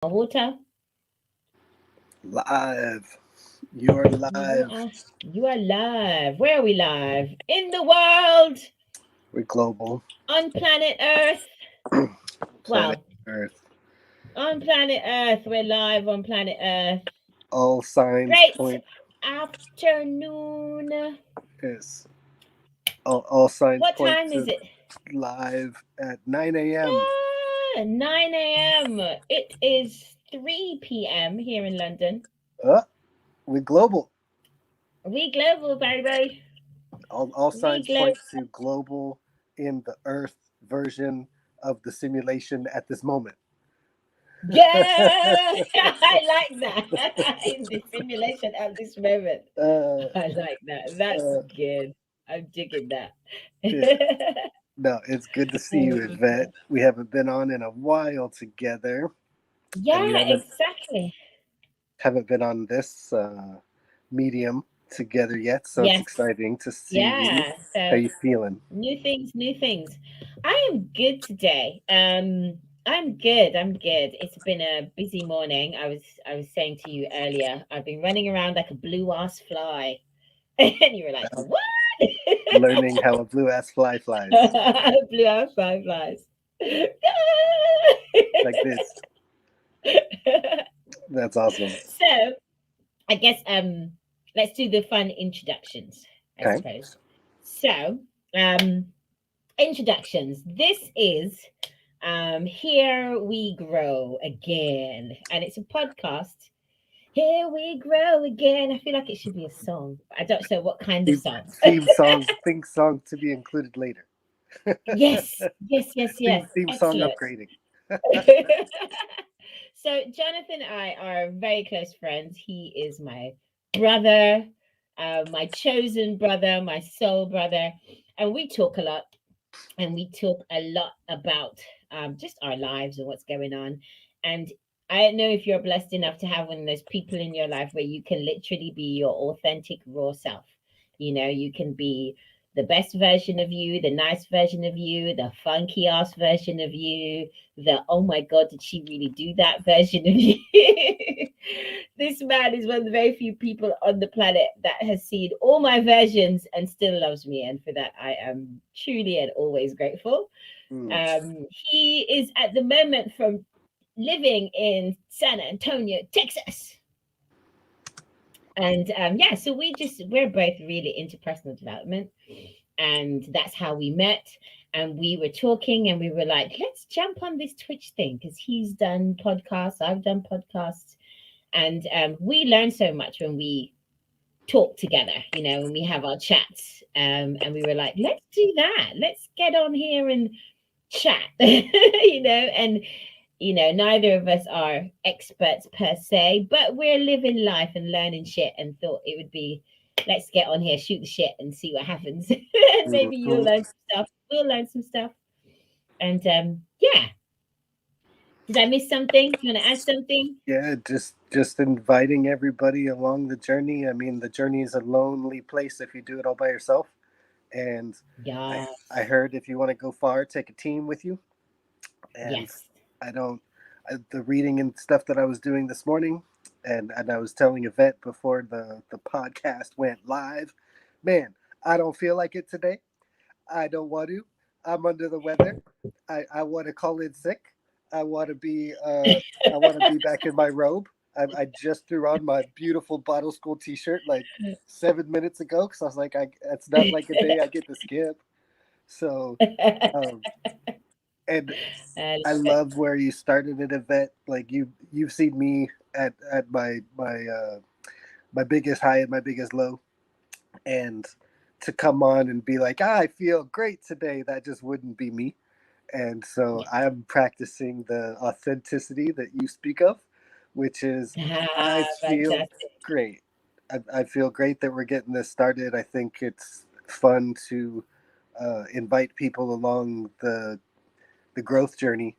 Water. Live. You're You live. are you are live. Where are we live? In the world, We're global. on planet Earth. Planet Well, Earth. on planet Earth. We're live on planet Earth. All signs Great point afternoon. is all signs What point time is to it? live at 9 a.m. 9 a.m. It is 3 p.m. here in London. Uh, we're global. We global, baby. All We signs global. point to global in the Earth version of the simulation at this moment. Yeah, I like that. In the simulation at this moment. uh, I like that. That's uh, good. I'm digging that. yeah. No, it's good to see you, Yvette. We haven't been on in a while together, and we Yeah, exactly. haven't been on this medium together yet, so it's Yes. exciting to see Yeah. how So you feeling. new things, new things. I am good today. I'm good. I'm good. It's been a busy morning. I was saying to you earlier, I've been running around like a blue ass fly. And you were like, I'm what? learning how a blue ass fly flies Blue ass fireflies. like this. That's awesome. So I guess let's do the fun introductions, I Okay. suppose. So um introductions. This is Here We Grow Again. And it's a podcast. Here we grow again. I feel like it should be a song. I don't know what kind of Theme, song. theme song to be included later. Yes, yes, yes, yes. Theme song Excellent. upgrading. So Jonathan and I are very close friends. He is my brother, my chosen brother, my soul brother, and we talk a lot. And we talk a lot about just our lives and what's going on. And I don't know if you're blessed enough to have one of those people in your life where you can literally be your authentic, raw self. You know, you can be the best version of you, the nice version of you, the funky ass version of you, the oh my God, did she really do that version of you? This man is one of the very few people on the planet that has seen all my versions and still loves me. And for that, I am truly and always grateful. Mm. He is at the moment from living in San Antonio, Texas. And yeah, so we're both really into personal development, and that's how we met. And we were talking, and we were like, let's jump on this Twitch thing because he's done podcasts, I've done podcasts, and we learn so much when we talk together, you know, when we have our chats. And we were like, let's do that. Let's get on here and chat, you know, and neither of us are experts per se, but we're living life and learning shit and thought it would be let's get on here, shoot the shit and see what happens. And maybe you'll Mhm. learn some stuff, we'll learn some stuff. And yeah. Did I miss something? You want to add something? Yeah, just inviting everybody along the journey. I mean, the journey is a lonely place if you do it all by yourself. And I I Yes. heard if you want to go far, take a team with you. And Yes. I don't the reading and stuff that I was doing this morning, and I was telling Yvette before the podcast went live, man, I don't feel like it today. I don't want to. I'm under the weather. I want to call in sick. I want to be I want to be back in my robe. I just threw on my beautiful bottle school T-shirt like 7 minutes ago because I was like, it's not like a day I get to skip. So, um, and I I love it. love where you started at Event. Like you've seen me at my biggest high and my biggest low, and to come on and be like, I feel great today. That just wouldn't be me. And so Yeah. I'm practicing the authenticity that you speak of, which is I Ah, feel fantastic. great. I feel great that we're getting this started. I think it's fun to invite people along the growth journey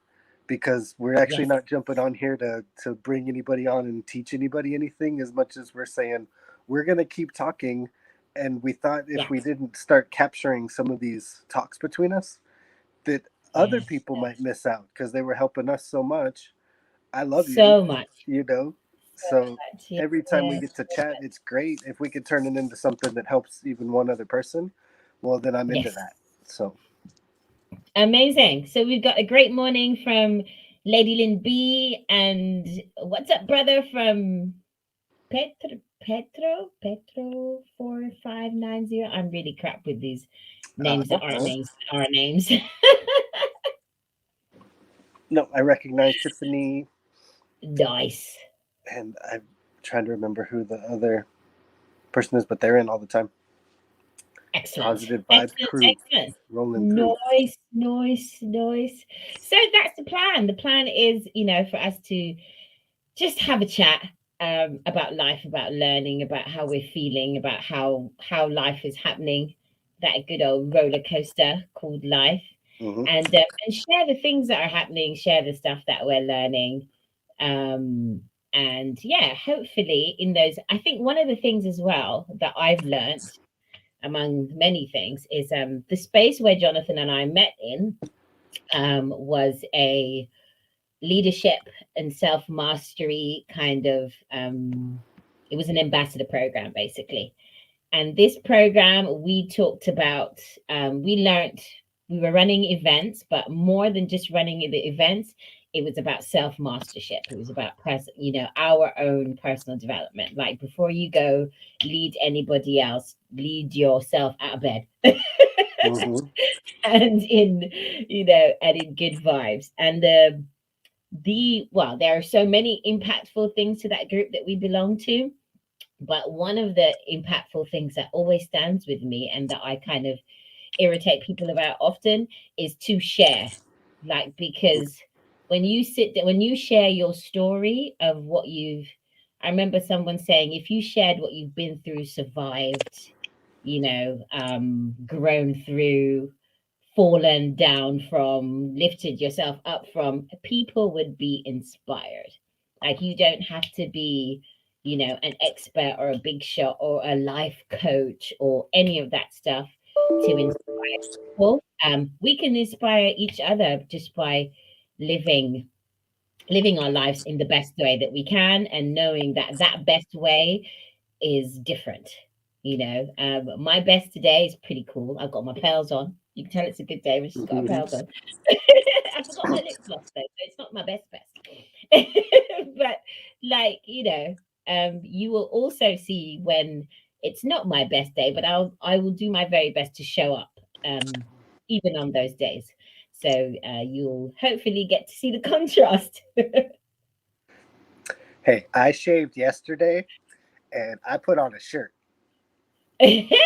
because we're actually Yes. not jumping on here to bring anybody on and teach anybody anything as much as we're saying we're going to keep talking. And we thought if Yeah. we didn't start capturing some of these talks between us that other Yes. people might miss out because they were helping us so much. I love you, so much. you know. So So much. Yeah, every time we yeah, get to so chat, much. it's great. If we could turn it into something that helps even one other person, well, then I'm into Yes. that. So, Amazing. So we've got a great morning from Lady Lynn B. And what's up, brother, from Petro 4590. I'm really crap with these names that aren't uh-huh. names that are names. No, I recognize Tiffany, Nice. and I'm trying to remember who the other person is, but they're in all the time. Excellent. Positive vibes Excellent. crew Excellent. rolling through. Nice, nice, nice. So that's the plan. The plan is, for us to just have a chat about life, about learning, about how we're feeling, about how life is happening, that good old roller coaster called life, Hmm. and share the things that are happening, share the stuff that we're learning, um, and yeah, hopefully in those. I think one of the things as well that I've learned among many things is the space where Jonathan and I met in was a leadership and self mastery kind of it was an ambassador program basically. And this program we talked about, we learned, we were running events, but more than just running the events, it was about self mastership. It was about our own personal development. Like before you go lead anybody else, lead yourself out of bed. Hmm. And in and in good vibes. And there are so many impactful things to that group that we belong to, but one of the impactful things that always stands with me and that I kind of irritate people about often is to share. Like, because when you share your story of what you've, I remember someone saying, if you shared what you've been through, survived, grown through, fallen down from, lifted yourself up from, people would be inspired. Like, you don't have to be, an expert or a big shot or a life coach or any of that stuff to inspire people. We can inspire each other just by living living our lives in the best way that we can, and knowing that that best way is different. My best today is pretty cool. I've got my pearls on. You can tell it's a good day when she's got her Hmm. pearls on. I forgot my lip gloss though, so it's not my best. But like, you will also see when it's not my best day, but I will do my very best to show up, even on those days. So you'll hopefully get to see the contrast. Hey, I shaved yesterday, and I put on a shirt. Hey, whoop,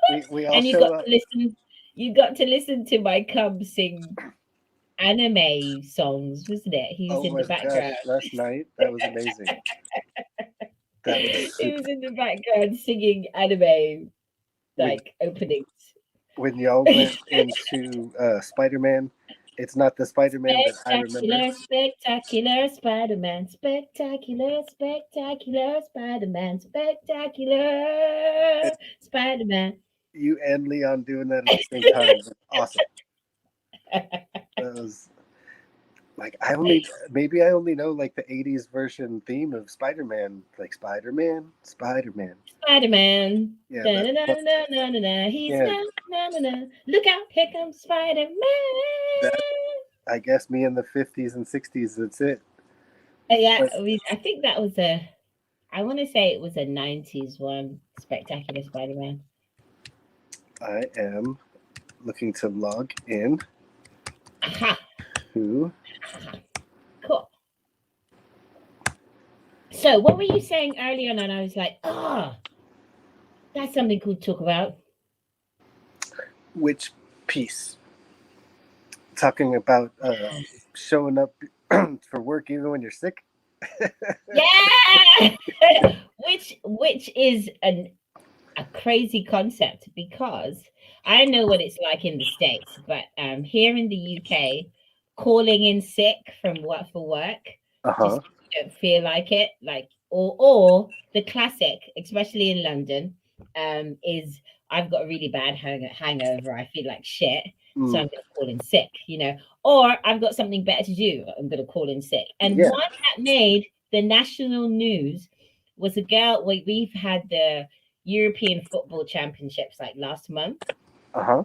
whoop, whoop. We all And show up. You got to listen to my cub sing anime songs, wasn't it? He was Oh in my the background. gosh, last night that was amazing. That was He was super. in the background singing anime When like openings. when y'all went into Spider-Man, it's not the Spider-Man that I remember. Spectacular, spectacular Spider-Man, spectacular, spectacular Spider-Man, spectacular And Spider-Man. you and Leon doing that at the same time was awesome. That was like maybe I only know like the '80s version theme of Spider-Man, like Spider-Man, Spider-Man. Spider-Man. Yeah, Da, na, na, na, na, na, na. He's yeah, na, na, na, na. Look out, here comes Spider-Man. that I guess me in the '50s and '60s. That's it. Yeah, But I think that was I want to say it was a 90s one, Spectacular Spider-Man. I am looking to log in Aha, to. aha. Cool. So, what were you saying earlier on? And I was like, that's something cool to talk about. Which piece? Talking about showing up for work even when you're sick. Yeah, which is a crazy concept, because I know what it's like in the States, but here in the UK, calling in sick from work for work, Uh just huh. you don't feel like it, like, or the classic, especially in London, is I've got a really bad hangover. I feel like shit, so Mm. I'm going to call in sick. or I've got something better to do. I'm going to call in sick. And Yeah. one that made the national news was a girl. We've had the European Football Championships like last month. Uh huh.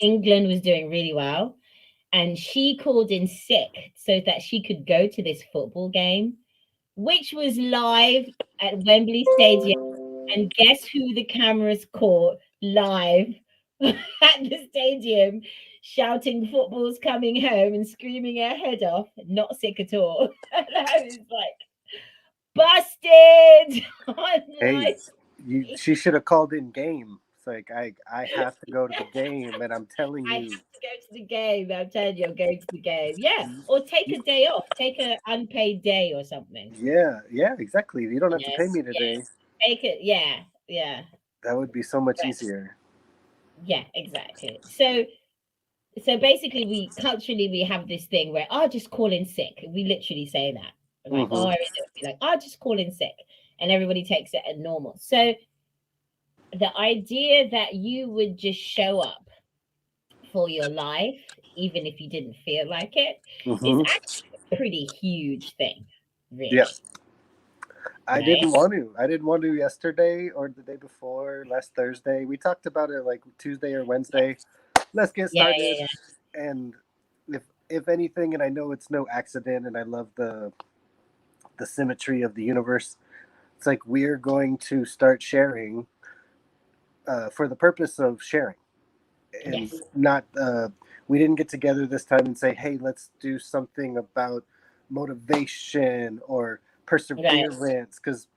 England was doing really well, and she called in sick so that she could go to this football game, which was live at Wembley Stadium. And guess who the cameras caught live at the stadium, shouting football's coming home and screaming her head off? Not sick at all. And I was like, busted on Hey, live. she should have called in game. It's like I have to go to the game, and I'm telling I have you, to go to the game. I'm telling you, I'm going to the game. Yeah. Or take a day off, take an unpaid day or something. yeah, yeah, exactly. You don't have to pay Yes. me today. Yes. Take it. Yeah. Yeah. That would be so much But easier. yeah, exactly. So basically we culturally we have this thing where just call in sick. We literally say that. Like, Hmm. be like, just call in sick. And everybody takes it as normal. So the idea that you would just show up for your life, even if you didn't feel like it, is Hmm. actually a pretty huge thing, Yeah, really. I Right? didn't want to. I didn't want to yesterday or the day before, last Thursday. We talked about it like Tuesday or Wednesday. Let's get Yeah, started. yeah, And if anything, and I know it's no accident, and I love the symmetry of the universe. It's like we're going to start sharing for the purpose of sharing, yeah. and Yes. not. We didn't get together this time and say, "Hey, let's do something about motivation or Right. perseverance." Because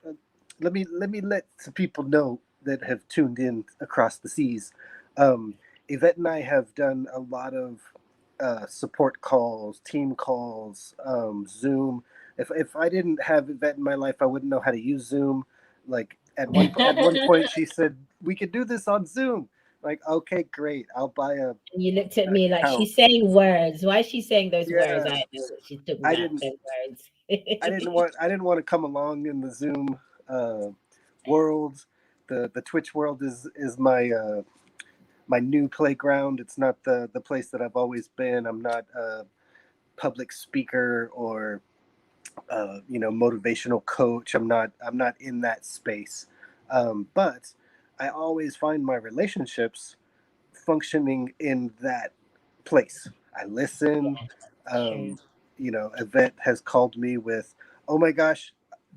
let me let some people know that have tuned in across the seas. Um, Yvette and I have done a lot of support calls, team calls, Zoom. If I didn't have Yvette in my life, I wouldn't know how to use Zoom. Like at one point, she said we could do this on Zoom. Like, okay, great. I'll buy a And you looked at me like account. she's saying words. Why is she saying those words? Yeah, I know what she's talking I about. didn't. Those words. I didn't want to come along in the Zoom uh, world. The Twitch world is my new playground. It's not the place that I've always been. I'm not a public speaker or motivational coach. I'm not in that space. But I always find my relationships functioning in that place. I listen. True. Um, Yvette has called me with, "Oh my gosh,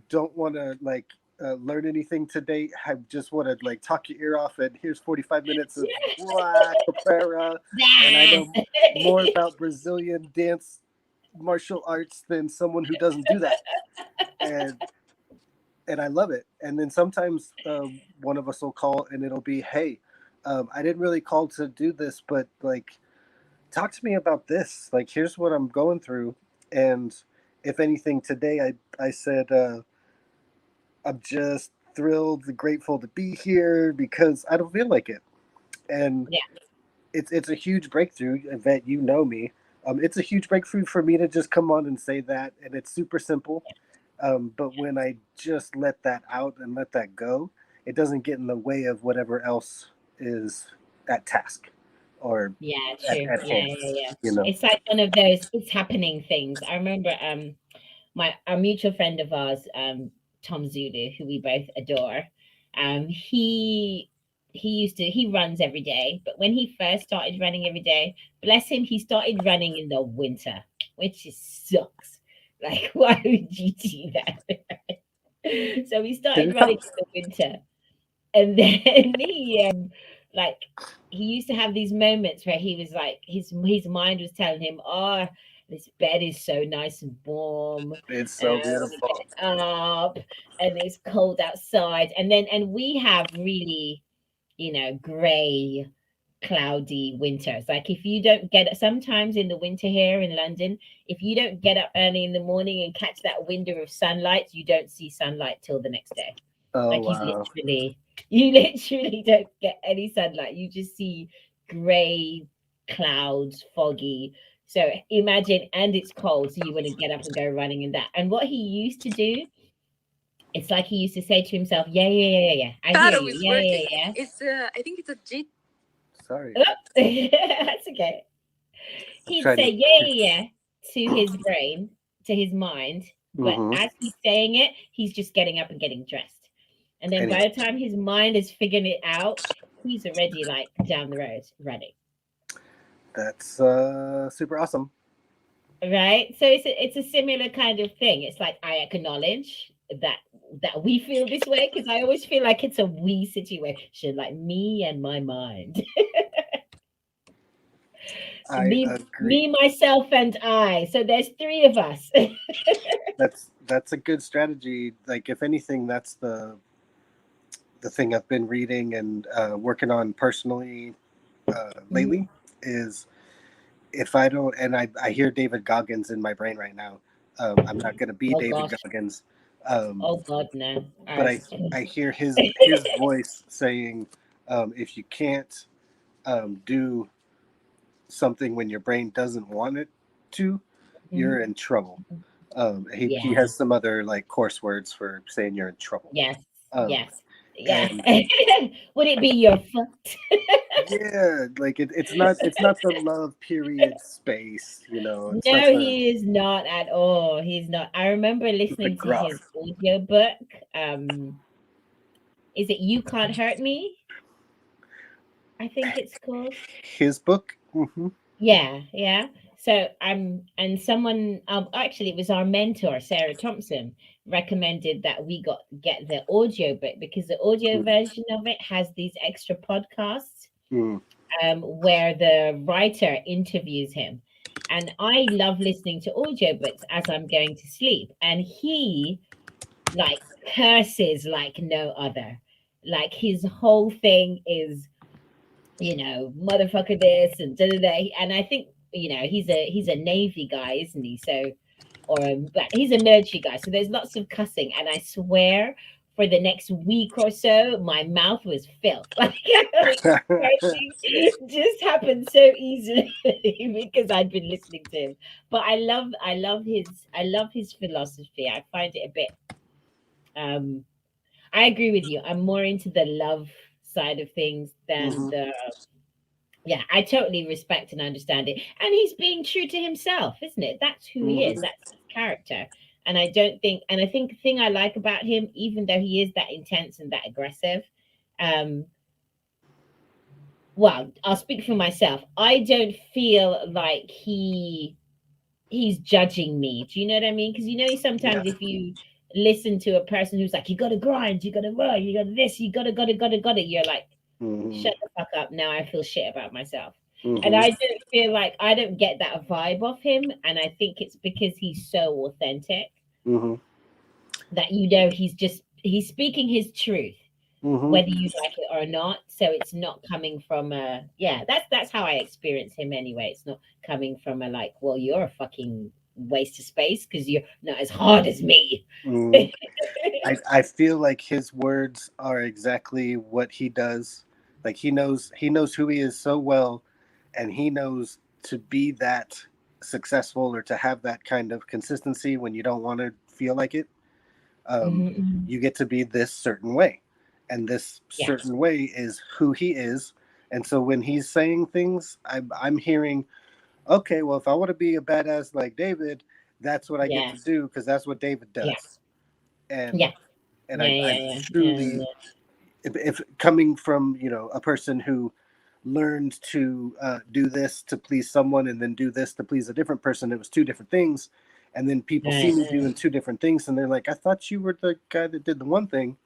don't want to like learn anything today. I just want to like talk your ear off. And here's 45 minutes of blah, capoeira, and I Nah. know more about Brazilian dance martial arts than someone who doesn't do that." And I love it. And then sometimes one of us will call and it'll be, "Hey, I didn't really call to do this, but like, talk to me about this. Like, here's what I'm going through." And if anything, today I said, "I'm just thrilled and grateful to be here because I don't feel like it." And Yeah. it's a huge breakthrough. That you know me. It's a huge breakthrough for me to just come on and say that, and it's super simple. But when I just let that out and let that go, it doesn't get in the way of whatever else is at task or Yeah, at, true. at Yeah, hand. yeah, yeah. You know. It's like one of those it's happening things. I remember my a mutual friend of ours, Tom Zulu, who we both adore. He he runs every day, but when he first started running every day, bless him, he started running in the winter, which is sucks. Like, why would you do that? So he It started is running tough. in the winter, and then like he used to have these moments where he was like his mind was telling him, "Oh, this bed is so nice and warm. It's I so want to beautiful. get up, and it's cold outside." And we have really, gray, cloudy winters. Like, if you don't get sometimes in the winter here in London, if you don't get up early in the morning and catch that window of sunlight, you don't see sunlight till the next day. Oh Like, wow. you literally don't get any sunlight. You just see gray clouds, foggy. So imagine, and it's cold, so you want to get up and go running in that. And what he used to do, it's like he used to say to himself, "Yeah, yeah, yeah, yeah, yeah. I hear Taro you. is Yeah, working. yeah, It's I think it's a G. Sorry. yeah." Oh, that's okay. he'd trying say to. yeah, yeah, yeah to his brain, to his mind, but Mm-hmm. as he's saying it, he's just getting up and getting dressed. And then And by the time his mind is figuring it out, he's already like down the road running. that's super awesome. Right? So it's a similar kind of thing. It's like I acknowledge that we feel this way because I always feel like it's a we situation, like me and my mind. I Me, agree. myself, and I. So there's three of us. That's a good strategy. Like, if anything, that's the thing I've been reading and working on personally Mhm. lately is if I don't, and I hear David Goggins in my brain right now. I'm not going to be Oh David gosh. Goggins, um, Oh God, no. but I I hear his voice saying, if you can't do something when your brain doesn't want it to, you're Mhm. in trouble. He Yeah. has some other like coarse words for saying you're in trouble. Yes. Um, Yes. Yeah. and Would it be your fault? yeah, like it's not the love period space, it's not No, the he is not at all. He's not. I remember the listening to his gruff. audiobook. Is it You Can't Hurt Me? I think it's called. His book. Hmm. Yeah, yeah. So and someone actually it was our mentor, Sarah Thompson, recommended that we get the audio book because the audio version of it has these extra podcasts Mm. where the writer interviews him. And I love listening to audiobooks as I'm going to sleep. And he like curses like no other. Like his whole thing is, motherfucker this and da da da. And I think, he's a Navy guy, isn't he? So but he's a military guy. So there's lots of cussing. And I swear for the next week or so, my mouth was filth. Like cursing just happened so easily because I'd been listening to him. But I love his philosophy. I find it a bit um I agree with you. I'm more into the love side of things than Hmm. the yeah, I totally respect and understand it. And he's being true to himself, isn't it? That's who he is. Hmm. That's his character. And I think the thing I like about him, even though he is that intense and that aggressive, um, well, I'll speak for myself. I don't feel like he's judging me. Do you know what I mean? Because Yeah. sometimes if you listen to a person who's like, you gotta grind, you gotta run, you gotta this, you gotta, you're like, Hmm. shut the fuck up. Now I feel shit about myself. And Hmm. I don't feel like I don't get that vibe off him. And I think it's because he's so authentic Hmm. that he's speaking his truth, Hmm. whether you like it or not. So it's not coming from a yeah, that's how I experience him anyway. It's not coming from a like, well, you're a fucking waste of space because you're not as hard as me. Hmm. I feel like his words are exactly what he does. Like he knows who he is so well, and he knows to be that successful or to have that kind of consistency when you don't want to feel like it. Um, Mhm. you get to be this certain way, and this Yeah, certain way is who he is. And so when he's saying things, I'm hearing, okay, well, if I want to be a badass like David, that's what I get yeah, to do because that's what David yeah, does. And yeah, and yeah, I yeah, yeah, truly, if coming from a person who learned to do this to please someone and then do this to please a different person, it was two different things. And then people see yeah. me doing two different things, and they're like, "I thought you were the guy that did the one thing,"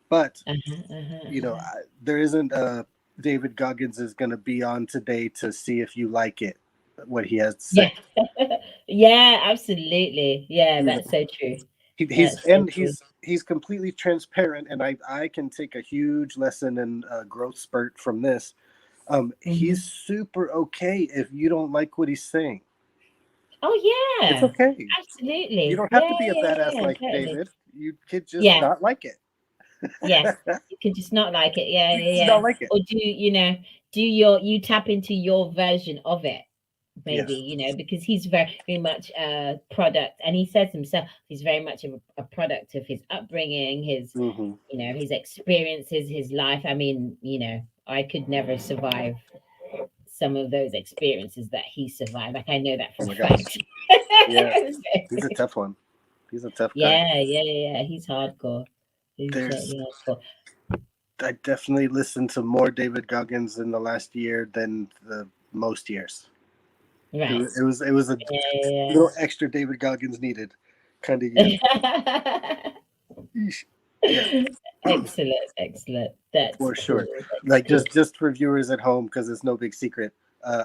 but Uh-huh, uh-huh, uh-huh. there isn't a David Goggins is going to be on today to see if you like it, what he has to say. Yeah. Yeah, absolutely. Yeah, You know, that's so true. he's That's so and true. he's completely transparent, and I can take a huge lesson and growth spurt from this. He's Mhm. super okay if you don't like what he's saying. Oh, It's yeah. okay. You Absolutely. don't have Yeah, to be a yeah, badass yeah, like totally. David. You could just Yeah, not like it. yes. You can just not like it. Yeah, You yeah, just yeah. not like it. Or you tap into your version of it, maybe, Yes. because he's very much a product, and he says himself, he's very much a product of his upbringing, Hmm. his experiences, his life. I mean, I could never survive some of those experiences that he survived. Like I know that Oh for a my gosh. fact. Yeah. He's a tough one. He's a tough guy. Yeah. He's hardcore. He's There's totally hardcore. I definitely listened to more David Goggins in the last year than the most years. Right. It was a Yeah. little extra David Goggins needed kind of year. Yeesh. Yeah, Excellent, excellent. That's for sure. cool. That's Like cool. just for viewers at home, because it's no big secret.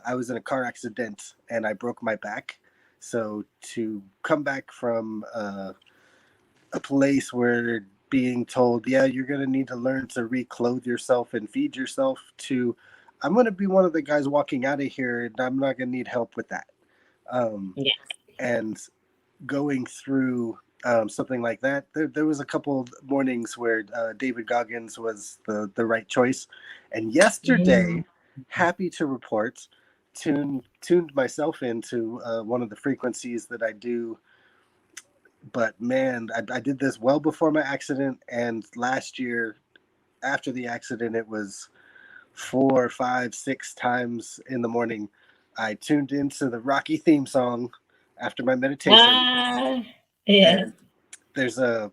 I was in a car accident and I broke my back. So to come back from a place where being told, yeah, you're gonna need to learn to reclothe yourself and feed yourself, to I'm gonna be one of the guys walking out of here and I'm not gonna need help with that. Um, Yeah. and going through something like that, there was a couple mornings where David Goggins was the right choice. And Mm. yesterday, happy to report, tuned myself into one of the frequencies that I do. But man, I did this well before my accident, and last year after the accident, it was 4, 5, 6 times in the morning. I tuned into the Rocky theme song after my meditation, Ah, yeah. and there's a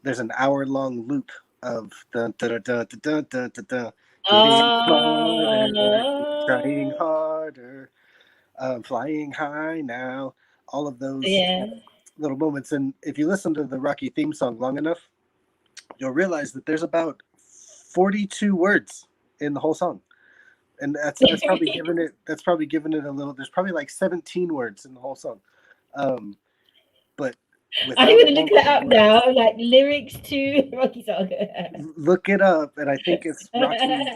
there's an hour long loop of dun dun dun dun dun dun dun, dun getting smarter, trying Oh, harder, flying high now. All of those yeah. little moments, and if you listen to the Rocky theme song long enough, you'll realize that there's about 42 words in the whole song, and that's probably given it a little. There's probably like 17 words in the whole song, um, but I'm without gonna look all that of the up words. now. Like lyrics to Rocky Song. Look it up, and I think it's Rocky.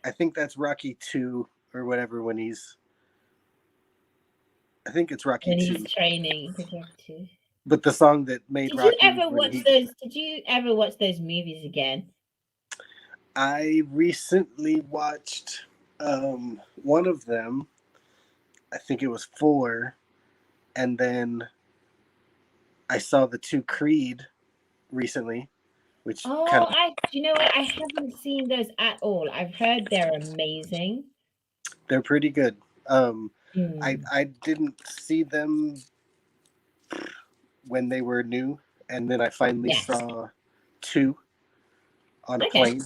I think that's Rocky 2 or whatever when he's. I think it's Rocky When he's 2, training to talk to. but the song that made Did you Rocky ever when watch he. those? Did you ever watch those movies again? I recently watched one of them. I think it was 4, and then I saw the 2 Creed recently, which kind Oh, of you know what? I haven't seen those at all. I've heard they're amazing. they're pretty good. Mm, I didn't see them when they were new, and then I finally yeah. saw 2 on a Okay. plane,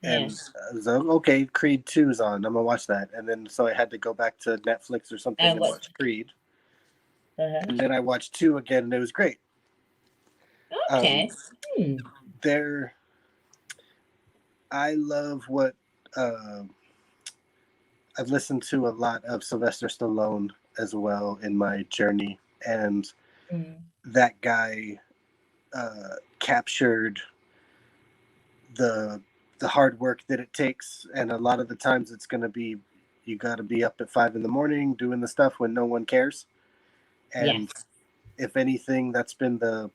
Yeah. and I was like, okay, Creed 2 is on. I'm gonna watch that, and then so I had to go back to Netflix or something and What? watch Creed, Uh-huh. and then I watched 2 again, and it was great. Um, Okay. Hmm. they're I love what uh, I've listened to a lot of Sylvester Stallone as well in my journey, and Mm. that guy captured the the hard work that it takes, and a lot of the times it's going to be you got to be up at 5 in the morning doing the stuff when no one cares, and Yes. if anything, that's been the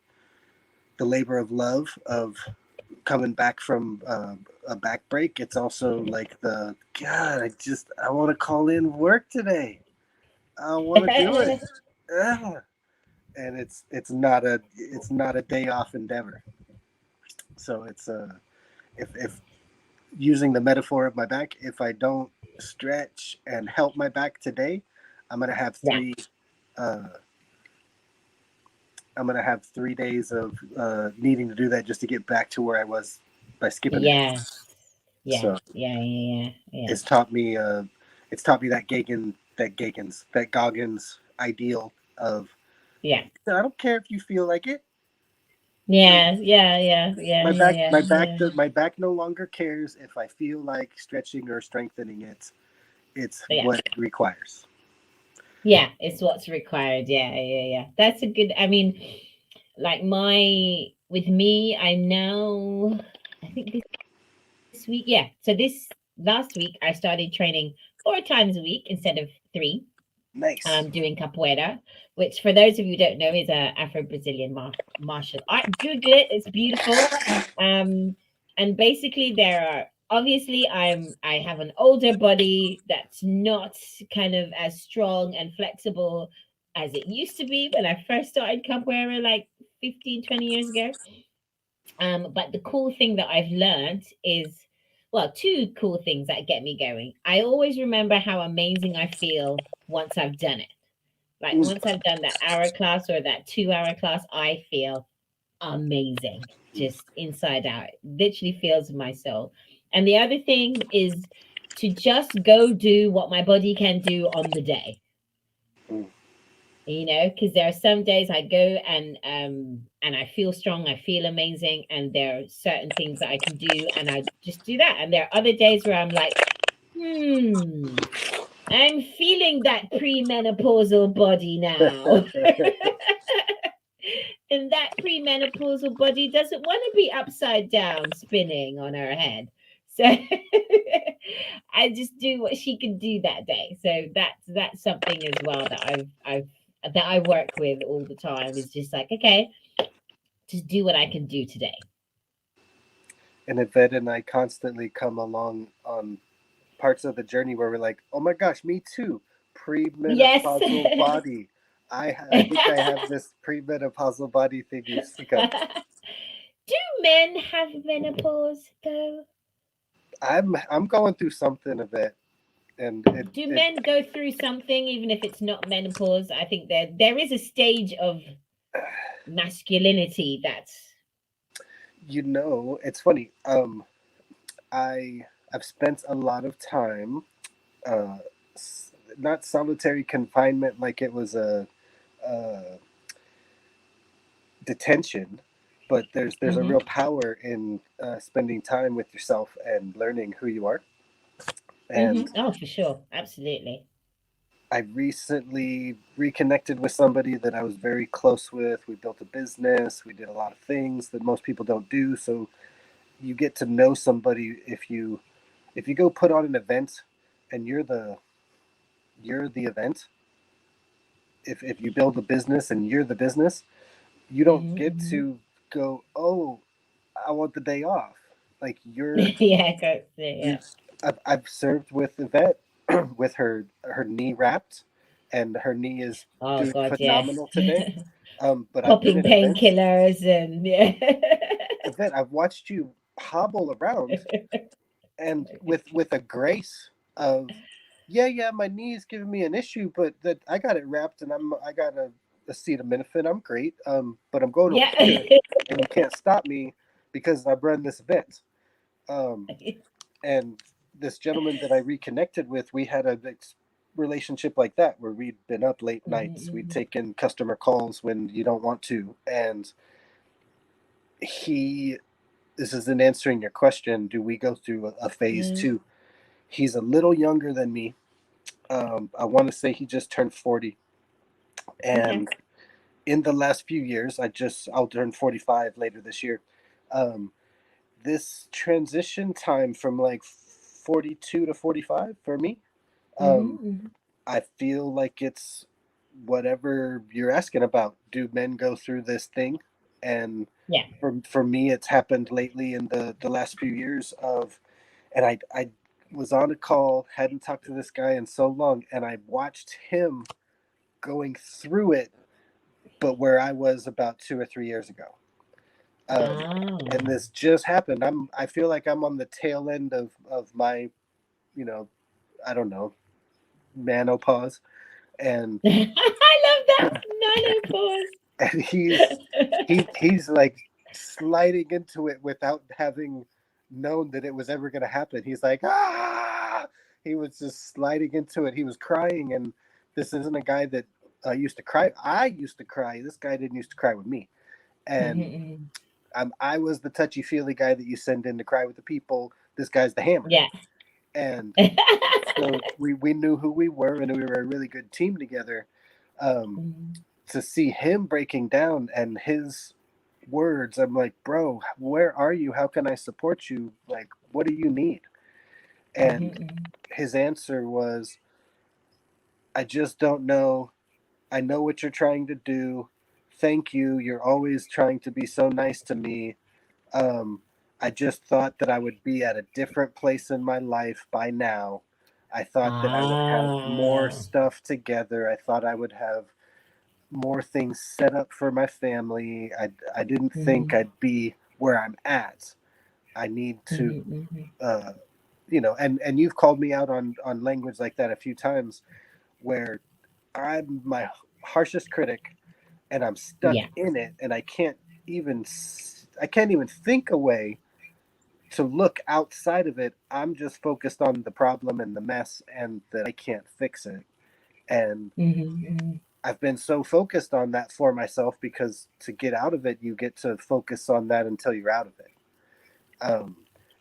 labor of love of coming back from a back break. It's also like the God, I want to call in work today. I want to do it. Ah. And it's not a day off endeavor. So it's if using the metaphor of my back, if I don't stretch and help my back today, I'm gonna have Yeah. three. Uh, I'm gonna have 3 days of needing to do that just to get back to where I was by skipping a day. Yeah. Yeah. So Yeah. it's taught me it's taught me that that Goggins ideal of Yeah. I don't care if you feel like it. Like Yeah. my back no longer cares if I feel like stretching or strengthening it. It's Yeah. what it requires. Yeah. It's what's required. Yeah. That's a good. I mean, like my with me, I know. I think this week. Yeah. So this last week, I started training 4 times a week instead of 3. Nice. Doing capoeira, which for those of you who don't know is a Afro-Brazilian martial art. Google it; it's beautiful. And basically, there are obviously I have an older body that's not kind of as strong and flexible as it used to be when I first started capoeira like 15, 20 years ago. But the cool thing that I've learned is well, two cool things that get me going. I always remember how amazing I feel once I've done it. Like Mm. once I've done that hour class or that 2 hour class, I feel amazing, just inside out. It literally feels my soul. And the other thing is to just go do what my body can do on the day. Mm. Because there are some days I go and I feel strong, I feel amazing, and there are certain things that I can do, and I just do that. And there are other days where I'm like, hmm, I'm feeling that premenopausal body now. And that premenopausal body doesn't want to be upside down spinning on her head. So I just do what she can do that day. So that's something as well that I've that I work with all the time, is just like, okay, just do what I can do today. And Yvette and I constantly come along on parts of the journey where we're like, oh my gosh, me too. Yes. Premenopausal body. I think I have this premenopausal body thing you speak of. Do men have menopause though? I'm going through something of it, and Do it men go through something even if it's not menopause? I think there is a stage of masculinity that's it's funny. I've spent a lot of time, uh, not solitary confinement like it was a detention, but there's a real hmm power in spending time with yourself and learning who you are. And Oh, for sure. Absolutely. I recently reconnected with somebody that I was very close with. We built a business. We did a lot of things that most people don't do. So you get to know somebody if you go put on an event and you're the event. If you build a business and you're the business, you don't get Hmm to go, oh, I want the day off. Like Yeah, go, you yeah. I've served with Yvette with her knee wrapped, and her knee is Oh doing God, yes. phenomenal today. But I've been Popping at events. painkillers and yeah. Yvette, I've watched you hobble around and with a grace of, yeah, my knee is giving me an issue, but that I got it wrapped and I got a acetaminophen. I'm great. But I'm going over Yeah. here, and you can't stop me because I've run this event. Um, and this gentleman that I reconnected with, we had a relationship like that where we'd been up late nights, we'd Mhm, taken customer calls when you don't want to, and he this isn't answering your question. Do we go through a phase mhm. two? He's a little younger than me. I want to say he just turned 40, Okay. and in the last few years, I'll turn 45 later this year. Um, this transition time from like 42 to 45 for me, um, Mhm. I feel like it's whatever you're asking about. Do men go through this thing? And Yeah. for me, it's happened lately in the last few years of, and I was on a call, hadn't talked to this guy in so long, and I watched him going through it, but where I was about 2 or 3 years ago. And Oh. this just happened. I feel like I'm on the tail end of my, you know, I don't know, menopause, and I love that menopause. and he's like sliding into it without having known that it was ever going to happen. He's like, ah, he was just sliding into it. He was crying, and this isn't a guy that used to cry. I used to cry. This guy didn't used to cry with me, and Mhm, I was the touchy feely guy that you send in to cry with the people. This guy's the hammer, yeah. and so we knew who we were, and we were a really good team together. Um, Mhm, to see him breaking down and his words, I'm like, bro, where are you? How can I support you? Like, what do you need? And mhm, his answer was, I just don't know. I know what you're trying to do. Thank you. You're always trying to be so nice to me. Um, I just thought that I would be at a different place in my life by now. I thought that I would have more ah. stuff together. I thought I would have more things set up for my family. I didn't think Mhm, I'd be where I'm at. I need to, Mm-hmm. uh, and you've called me out on language like that a few times, where I'm my harshest critic, and I'm stuck Yeah. in it, and I can't even think a way to look outside of it. I'm just focused on the problem and the mess, and that I can't fix it. And Mm-hmm. I've been so focused on that for myself, because to get out of it, you get to focus on that until you're out of it. Um,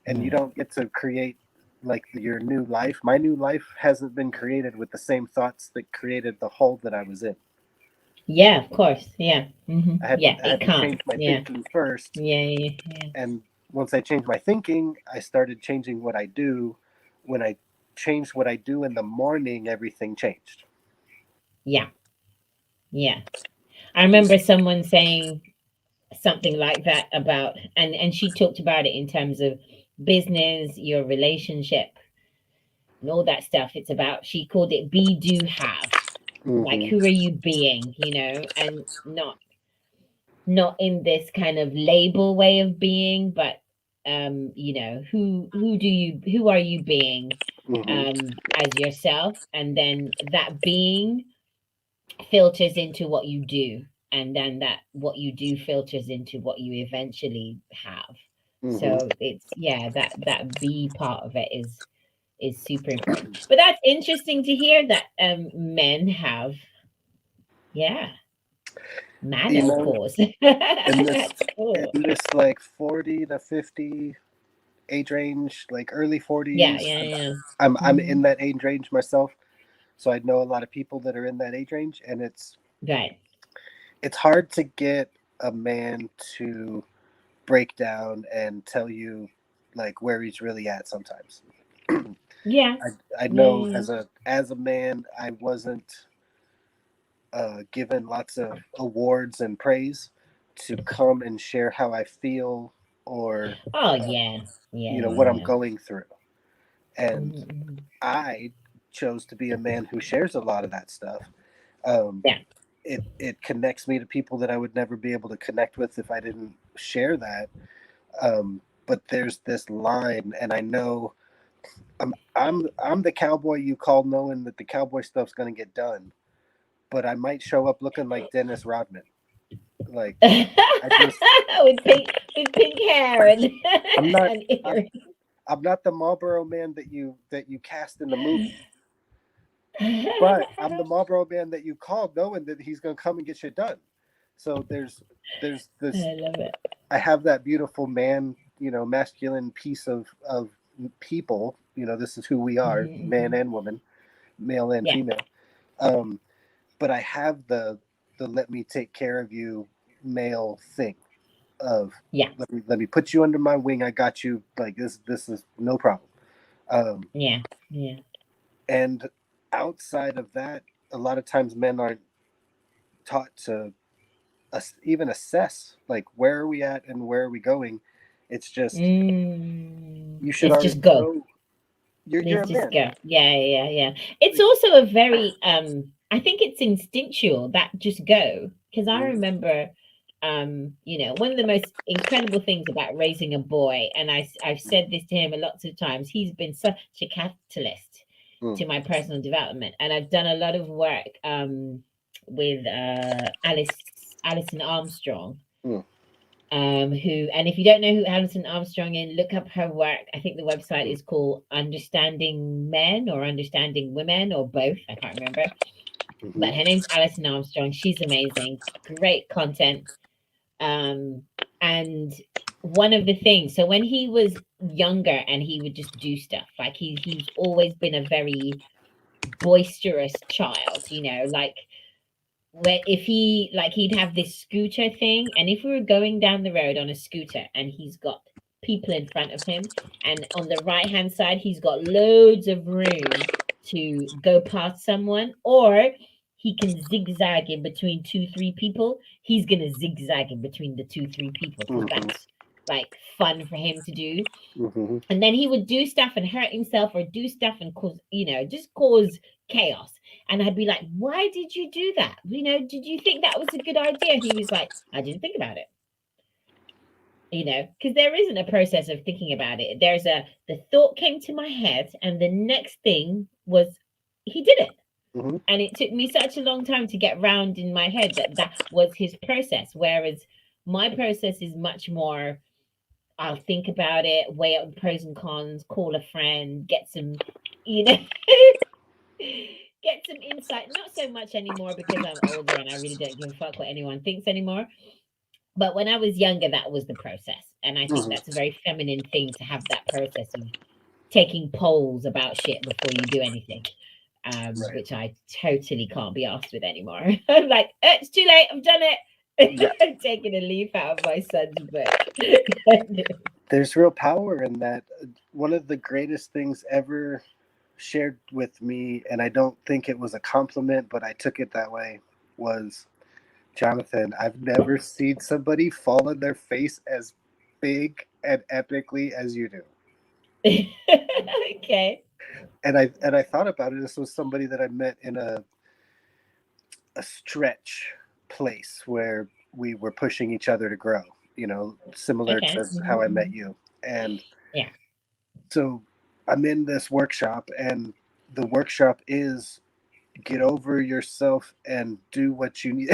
and you Mm. don't get to create like your new life. My new life hasn't been created with the same thoughts that created the hole that I was in. Yeah, of course. Yeah. Yeah, I it had to can't. change my Yeah. thinking first, Yeah, yeah, yeah. and once I changed my thinking, I started changing what I do. When I changed what I do in the morning, everything changed. Yeah. Yeah. I remember someone saying something like that about, and she talked about it in terms of business, your relationship, and all that stuff. It's about, she called it be, do, have. Like, Mm-hmm. who are you being, and not in this kind of label way of being, but who are you being Mm-hmm. as yourself, and then that being filters into what you do, and then that what you do filters into what you eventually have. Mm-hmm. So it's, yeah, that be part of it is super important. But that's interesting to hear that men have, yeah, You know, menopause. in this That's cool. in this like 40 to 50 age range, like early Yeah, 40s, yeah, yeah. I'm Hmm. in that age range myself, so I know a lot of people that are in that age range, and Right. it's hard to get a man to break down and tell you like where he's really at sometimes. Yeah, I yeah, know yeah. as a man, I wasn't given lots of awards and praise to come and share how I feel, or Oh, uh, yeah, yeah, what I'm yeah. going through. And Hmm. I chose to be a man who shares a lot of that stuff. Um, Yeah. it connects me to people that I would never be able to connect with if I didn't share that. But there's this line, and I know I'm the cowboy you call, knowing that the cowboy stuff's gonna get done. But I might show up looking like Dennis Rodman. Like I just with pink hair and I'm not and I'm, earrings. I'm not the Marlboro man that you cast in the movie. But I'm the Marlboro man that you called, knowing that he's gonna come and get shit done. So there's this. I love it. I have that beautiful man, masculine piece of people. This is who we are, Hmm. man Hmm. and woman, male and Yeah, female. Um, but I have the let me take care of you male thing of yeah, let me put you under my wing. I got you. Like this is no problem. Um, yeah, yeah. and outside of that, a lot of times men aren't taught to even assess like where are we at and where are we going. It's just you should Let's already just go. know you're Let's a just man. go. Yeah, yeah, yeah. It's also a very I think it's instinctual, that just go. Because I Mm, remember one of the most incredible things about raising a boy, and I've said this to him a lots of times, he's been such a catalyst mm, to my personal development. And I've done a lot of work with Alison Armstrong, mm, who, and if you don't know who Alison Armstrong is, look up her work. I think the website is called Understanding Men or Understanding Women or both. I can't remember. mm-hmm, But her name's Alison Armstrong. She's amazing. Great content. Um, and one of the things, so when he was younger and he would just do stuff, like he's always been a very boisterous child, like where if he like he'd have this scooter thing, and if we were going down the road on a scooter and he's got people in front of him, and on the right hand side he's got loads of room to go past someone, or he can zigzag in between two three people, he's gonna zigzag in between the two three people because mm-hmm, that's like fun for him to do. mm-hmm. And then he would do stuff and hurt himself, or do stuff and cause, just cause chaos. And I'd be like, why did you do that? Did you think that was a good idea? He was like, I didn't think about it. because there isn't a process of thinking about it. The thought came to my head, and the next thing was he did it. Mm-hmm. And it took me such a long time to get round in my head that that was his process. Whereas my process is much more, I'll think about it, weigh up the pros and cons, call a friend, get some, you know, get some insight. Not so much anymore because I'm older and I really don't give a fuck what anyone thinks anymore. But when I was younger, that was the process. And I think Mm-hmm. that's a very feminine thing to have that process of taking polls about shit before you do anything, Right. which I totally can't be asked with anymore. I'm like, it's too late. I've done it. Yeah. I'm taking a leaf out of my son's book. There's real power in that. One of the greatest things ever shared with me, and I don't think it was a compliment, but I took it that way, was, Jonathan, I've never seen somebody fall on their face as big and epically as you do. Okay. And I thought about it. This was somebody that I met in a stretch place where we were pushing each other to grow, similar Okay. to how I met you. And Yeah. so I'm in this workshop, and the workshop is get over yourself and do what you need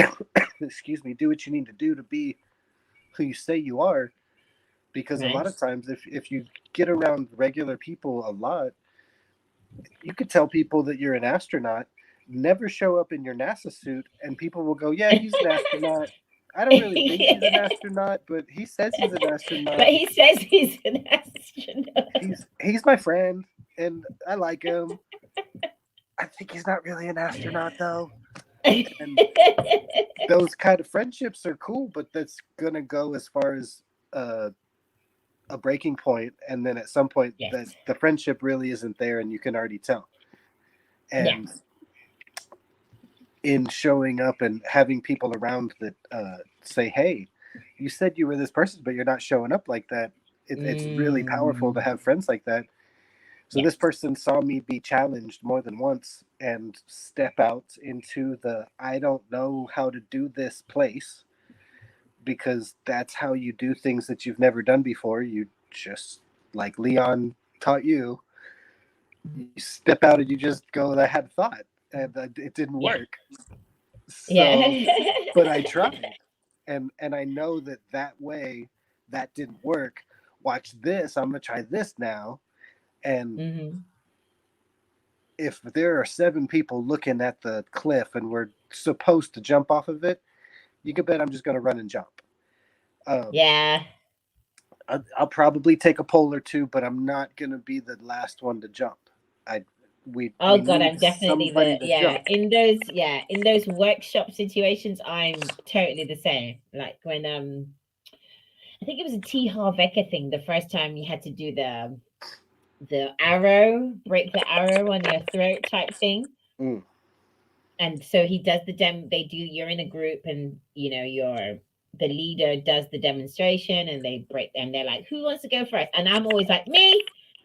excuse me, do what you need to do to be who you say you are. Because a lot Right. of times, if you get around regular people a lot, you could tell people that you're an astronaut, never show up in your NASA suit, and people will go, yeah, he's an astronaut. I don't really think he's an astronaut, but he says he's an But astronaut. he says he's an astronaut. He's my friend, and I like him. I think he's not really an astronaut though. And those kind of friendships are cool, but that's gonna go as far as uh, a breaking point, and then at some point that Yes. the friendship really isn't there, and you can already tell. Yeah. And in showing up and having people around that say, "Hey, you said you were this person, but you're not showing up like that." It's really powerful to Mm, have friends like that. So yeah. this person saw me be challenged more than once and step out into the I don't know how to do this place, because that's how you do things that you've never done before. You just, like Leon taught you, you step out and you just go, I had thought, and it didn't Yeah. work. So, Yeah. but I tried, and I know that that way that didn't work. Watch this. I'm gonna try this now, and Hmm. if there are 7 people looking at the cliff and we're supposed to jump off of it, you can bet I'm just gonna run and jump. Um, Yeah. I'll probably take a pole or two, but I'm not gonna be the last one to jump. I we Oh God, need I'm definitely somebody the to yeah. jump. In those workshop situations, I'm totally the same. Like when I think it was a T. Harv Eker thing, the first time you had to do the arrow, break the arrow on your throat type thing. Mm, And so he does they do, you're in a group, and the leader does the demonstration, and they break, and they're like, who wants to go first? And I'm always like, me,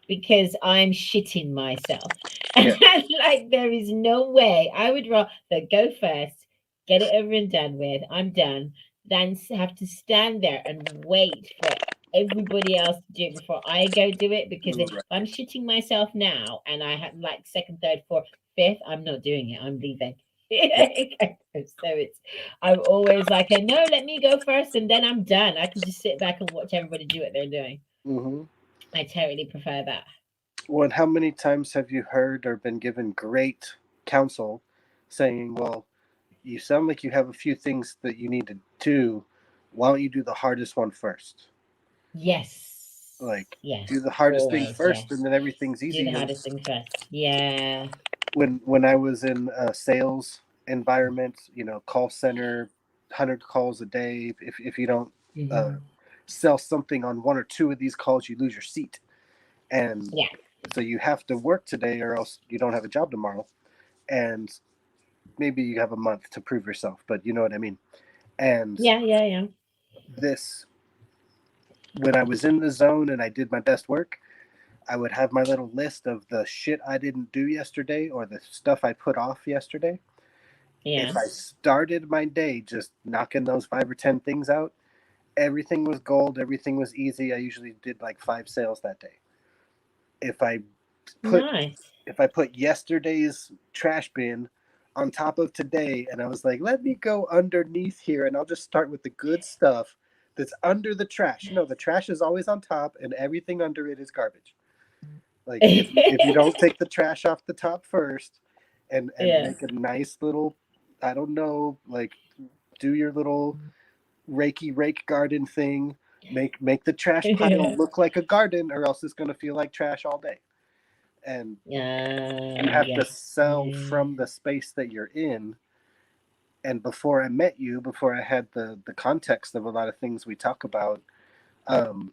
because I'm shitting myself. And yeah. I'm like, there is no way I would rather go first, get it over and done with, I'm done, than have to stand there and wait for everybody else to do it before I go do it. Because if Right. I'm shitting myself now and I have like second, third, fourth, fifth, I'm not doing it. I'm leaving. Yeah. So I'm always like, no, let me go first, and then I'm done. I can just sit back and watch everybody do what they're doing. Hmm. I totally prefer that. Well, and how many times have you heard or been given great counsel saying, well, you sound like you have a few things that you need to do. Why don't you do the hardest one first? Yes, Like, yes, do the hardest thing always, first, and yes. then everything's Do the easy. And hardest thing first. Yeah. when I was in a sales environment, call center, 100 calls a day. If you don't uh, Hmm. sell something on 1 or 2 of these calls, you lose your seat. And Yeah. so you have to work today, or else you don't have a job tomorrow. And maybe you have a month to prove yourself, but you know what I mean. And Yeah. Yeah. Yeah. this, when I was in the zone and I did my best work, I would have my little list of the shit I didn't do yesterday or the stuff I put off yesterday. Yeah. If I started my day just knocking those 5 or 10 things out, everything was gold, everything was easy. I usually did like 5 sales that day. If I put Nice. if I put yesterday's trash bin on top of today, and I was like, let me go underneath here and I'll just start with the good stuff that's under the trash. No, the trash is always on top and everything under it is garbage. Like if you don't take the trash off the top first and Yeah. make a nice little, I don't know, like do your little reiki rake garden thing, make the trash pile Yeah. look like a garden, or else it's going to feel like trash all day. And you have to Yes. sell from the space that you're in. And before I met you, before I had the context of a lot of things we talk about, um,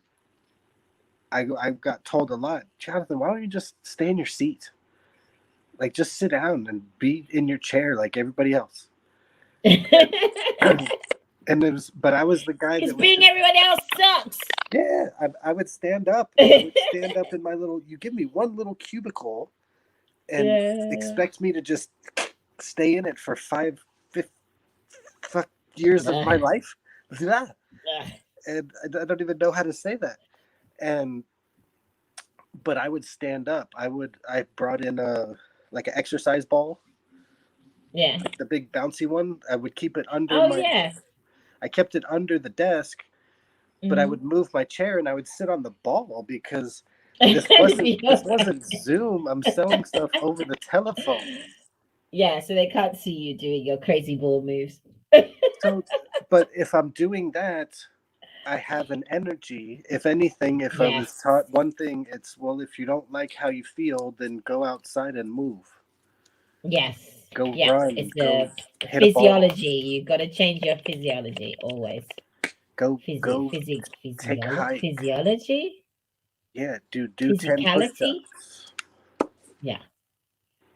I got told a lot, Jonathan, why don't you just stay in your seat? Like, just sit down and be in your chair like everybody else. And it was, but I was the guy Because that would being just, everyone else sucks. yeah, I would stand up. I would stand up in my little, you give me one little cubicle and Yeah. expect me to just stay in it for 5 years of my life. Yeah. And I don't even know how to say that. And but I would stand up. I brought in a like an exercise ball, Yeah. like the big bouncy one. I would keep it under Oh my yeah. I kept it under the desk, but I Mhm. would move my chair and I would sit on the ball because this Yeah. wasn't Zoom. I'm selling stuff over the telephone. Yeah, so they can't see you doing your crazy ball moves. So but if I'm doing that, I have an energy. If anything, if I was Yes. taught one thing, it's well, if you don't like how you feel, then go outside and move. Yes. Go Yes. run. It's Go the hit a ball. physiology. You got to change your physiology always. Go take a hike. Physiology? Yeah, do 10 Physicality? push-ups. Yeah,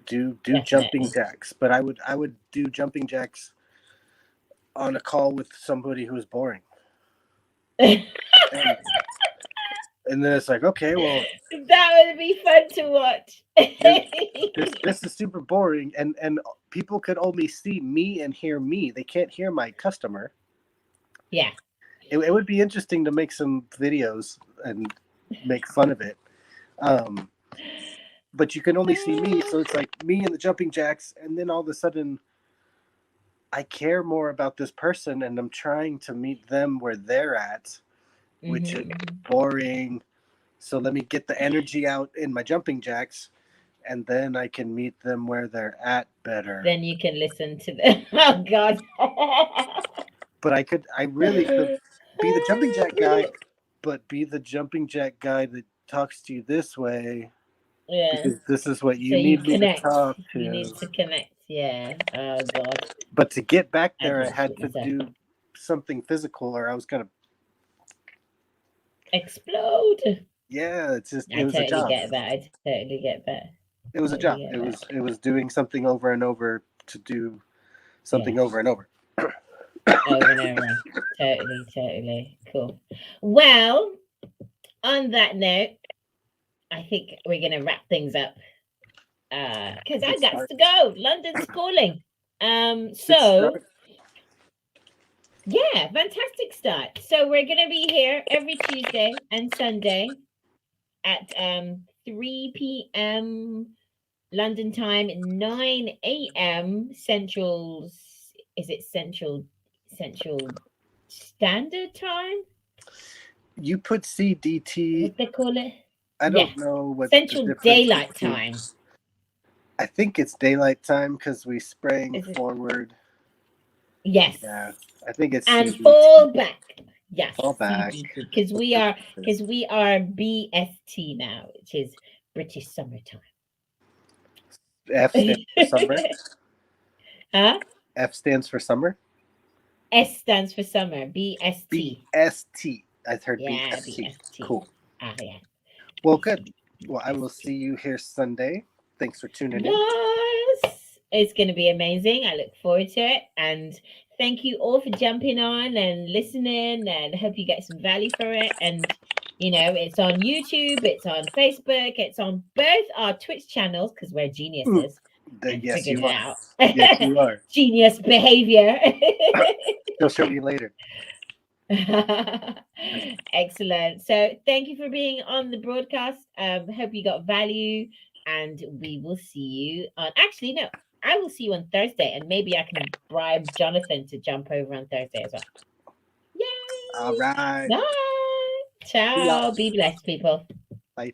Do jumping definitely. jacks. But I would do jumping jacks on a call with somebody who was boring. And and then it's like, okay, well, That would be fun to watch. dude, this is super boring, and people could only see me and hear me. They can't hear my customer. Yeah. It would be interesting to make some videos and make fun of it. Um, but you can only see me, so it's like me and the jumping jacks, and then all of a sudden I care more about this person and I'm trying to meet them where they're at, which is Mhm. boring. So let me get the energy out in my jumping jacks and then I can meet them where they're at better. Then you can listen to them. Oh God. But I really could be the jumping jack guy, but be the jumping jack guy that talks to you this way Yeah. because this is what So you you need me to connect. talk You to. need to connect. Yeah. Oh God. But to get back I there, I just had shit to myself. do something physical or I was going to, Explode. yeah, it I was a totally job. get that. I totally get that. It was a Totally job. get It was doing something over and over to do that. something Yes. over and over. Over and over. Totally, totally. Cool. Well, on that note, I think we're gonna wrap things up. Because I Good got start. to go. London's calling. Good So start. yeah, fantastic start. So we're gonna be here every Tuesday and Sunday at 3 p.m. London time, 9 a.m. Central. Is it Central Standard Time? You put CDT. What they call it? I Yeah, don't know what the Central difference Daylight between. Time. I think it's daylight time because we sprang Is it? forward. Yes, Yeah, I think it's and CDT. fall back. Yes, Fall back. CDT because we are BST now, which is British Summertime. F stands for summer. Huh? F stands for summer. S stands for summer. BST. BST. I heard Yeah, BST. BST. Cool. Ah, yeah. Well, good. BST. Well, I will see you here Sunday. Thanks for tuning in. Yes, it's going to be amazing. I look forward to it. And thank you all for jumping on and listening. And hope you get some value for it. And, it's on YouTube, it's on Facebook, it's on both our Twitch channels because we're Mm. geniuses and Yes, figured you it are. out. Yes, you are. Genius behavior. She'll show you later. Excellent. So thank you for being on the broadcast. Hope you got value, and we will see you on. Actually, no, I will see you on Thursday, and maybe I can bribe Jonathan to jump over on Thursday as well. All Yay! right. Bye. See y'all. Ciao. Be blessed, people. Bye.